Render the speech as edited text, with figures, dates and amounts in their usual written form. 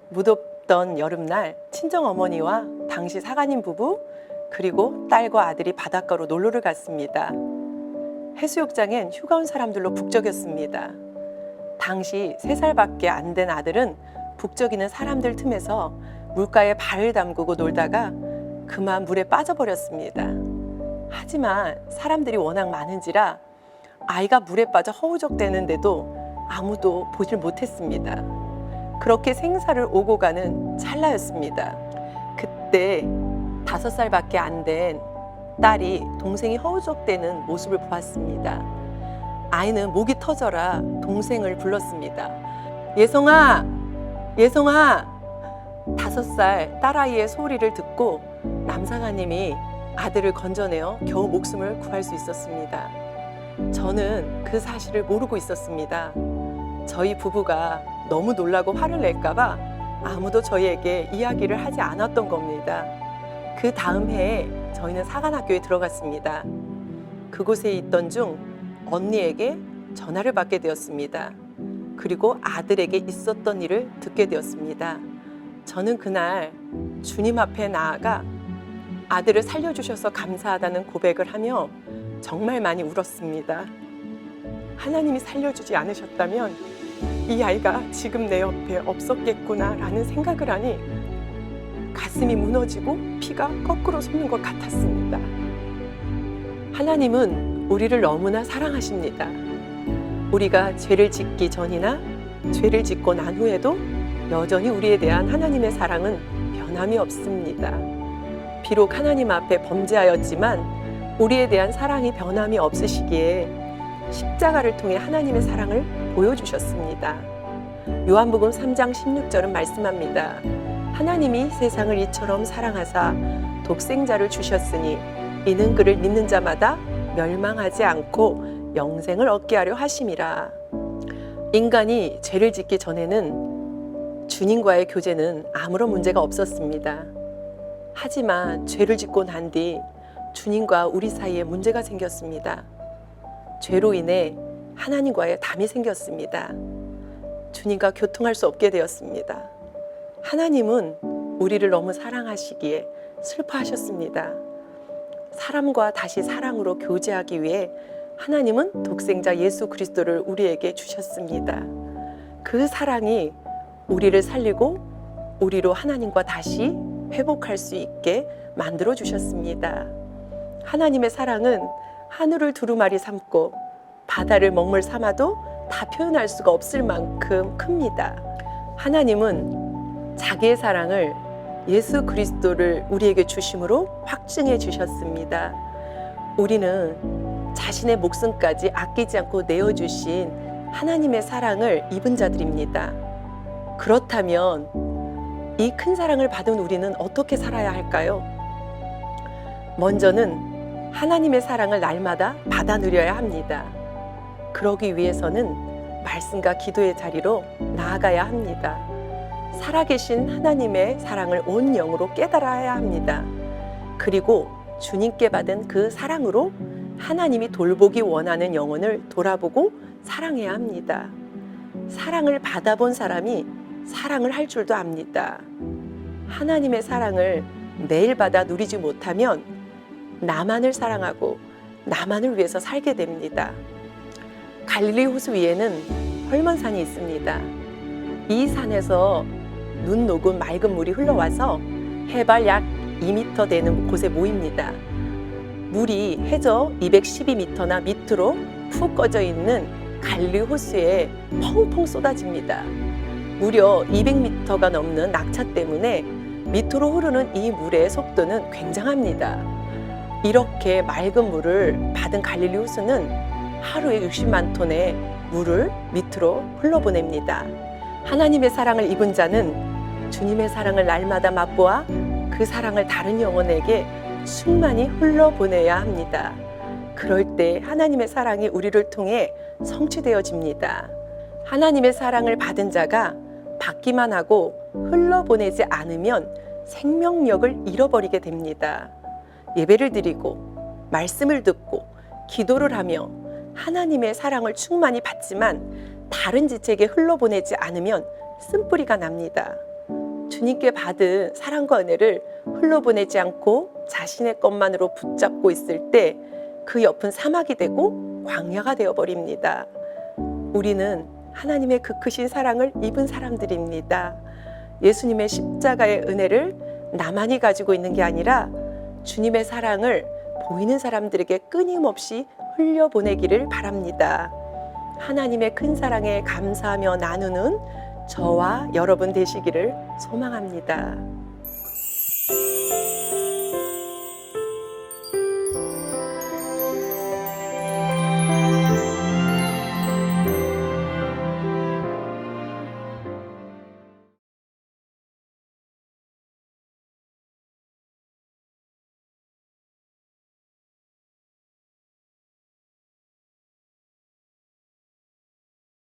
무덥던 여름날 친정어머니와 당시 사관님 부부 그리고 딸과 아들이 바닷가로 놀러를 갔습니다. 해수욕장엔 휴가 온 사람들로 북적였습니다. 당시 3살밖에 안 된 아들은 북적이는 사람들 틈에서 물가에 발을 담그고 놀다가 그만 물에 빠져버렸습니다. 하지만 사람들이 워낙 많은지라 아이가 물에 빠져 허우적대는데도 아무도 보질 못했습니다. 그렇게 생사를 오고 가는 찰나였습니다. 그때 5살밖에 안 된 딸이 동생이 허우적대는 모습을 보았습니다. 아이는 목이 터져라 동생을 불렀습니다. 예성아, 예성아. 5살 딸아이의 소리를 듣고 남사관님이 아들을 건져내어 겨우 목숨을 구할 수 있었습니다. 저는 그 사실을 모르고 있었습니다. 저희 부부가 너무 놀라고 화를 낼까봐 아무도 저희에게 이야기를 하지 않았던 겁니다. 그 다음 해에 저희는 사관학교에 들어갔습니다. 그곳에 있던 중 언니에게 전화를 받게 되었습니다. 그리고 아들에게 있었던 일을 듣게 되었습니다. 저는 그날 주님 앞에 나아가 아들을 살려주셔서 감사하다는 고백을 하며 정말 많이 울었습니다. 하나님이 살려주지 않으셨다면 이 아이가 지금 내 옆에 없었겠구나 라는 생각을 하니 가슴이 무너지고 피가 거꾸로 솟는 것 같았습니다. 하나님은 우리를 너무나 사랑하십니다. 우리가 죄를 짓기 전이나 죄를 짓고 난 후에도 여전히 우리에 대한 하나님의 사랑은 변함이 없습니다. 비록 하나님 앞에 범죄하였지만 우리에 대한 사랑이 변함이 없으시기에 십자가를 통해 하나님의 사랑을 보여주셨습니다. 요한복음 3장 16절은 말씀합니다. 하나님이 세상을 이처럼 사랑하사 독생자를 주셨으니 이는 그를 믿는 자마다 멸망하지 않고 영생을 얻게 하려 하심이라. 인간이 죄를 짓기 전에는 주님과의 교제는 아무런 문제가 없었습니다. 하지만 죄를 짓고 난 뒤 주님과 우리 사이에 문제가 생겼습니다. 죄로 인해 하나님과의 담이 생겼습니다. 주님과 교통할 수 없게 되었습니다. 하나님은 우리를 너무 사랑하시기에 슬퍼하셨습니다. 사람과 다시 사랑으로 교제하기 위해 하나님은 독생자 예수 그리스도를 우리에게 주셨습니다. 그 사랑이 우리를 살리고 우리로 하나님과 다시 회복할 수 있게 만들어 주셨습니다. 하나님의 사랑은 하늘을 두루마리 삼고 바다를 먹물 삼아도 다 표현할 수가 없을 만큼 큽니다. 하나님은 자기의 사랑을 예수 그리스도를 우리에게 주심으로 확증해 주셨습니다. 우리는 자신의 목숨까지 아끼지 않고 내어주신 하나님의 사랑을 입은 자들입니다. 그렇다면 이 큰 사랑을 받은 우리는 어떻게 살아야 할까요? 먼저는 하나님의 사랑을 날마다 받아 누려야 합니다. 그러기 위해서는 말씀과 기도의 자리로 나아가야 합니다. 살아계신 하나님의 사랑을 온 영으로 깨달아야 합니다. 그리고 주님께 받은 그 사랑으로 하나님이 돌보기 원하는 영혼을 돌아보고 사랑해야 합니다. 사랑을 받아본 사람이 사랑을 할 줄도 압니다. 하나님의 사랑을 매일 받아 누리지 못하면 나만을 사랑하고 나만을 위해서 살게 됩니다. 갈릴리 호수 위에는 헐몬산이 있습니다. 이 산에서 눈 녹은 맑은 물이 흘러와서 해발 약 2m 되는 곳에 모입니다. 물이 해저 212m나 밑으로 푹 꺼져 있는 갈릴리 호수에 펑펑 쏟아집니다. 무려 200m가 넘는 낙차 때문에 밑으로 흐르는 이 물의 속도는 굉장합니다. 이렇게 맑은 물을 받은 갈릴리 호수는 하루에 60만 톤의 물을 밑으로 흘러보냅니다. 하나님의 사랑을 입은 자는 주님의 사랑을 날마다 맛보아 그 사랑을 다른 영혼에게 충만히 흘러보내야 합니다. 그럴 때 하나님의 사랑이 우리를 통해 성취되어집니다. 하나님의 사랑을 받은 자가 받기만 하고 흘러보내지 않으면 생명력을 잃어버리게 됩니다. 예배를 드리고 말씀을 듣고 기도를 하며 하나님의 사랑을 충만히 받지만 다른 지체에게 흘러보내지 않으면 쓴뿌리가 납니다. 주님께 받은 사랑과 은혜를 흘러보내지 않고 자신의 것만으로 붙잡고 있을 때 그 옆은 사막이 되고 광야가 되어버립니다. 우리는 하나님의 그 크신 사랑을 입은 사람들입니다. 예수님의 십자가의 은혜를 나만이 가지고 있는 게 아니라 주님의 사랑을 보이는 사람들에게 끊임없이 흘려보내기를 바랍니다. 하나님의 큰 사랑에 감사하며 나누는 저와 여러분 되시기를 소망합니다.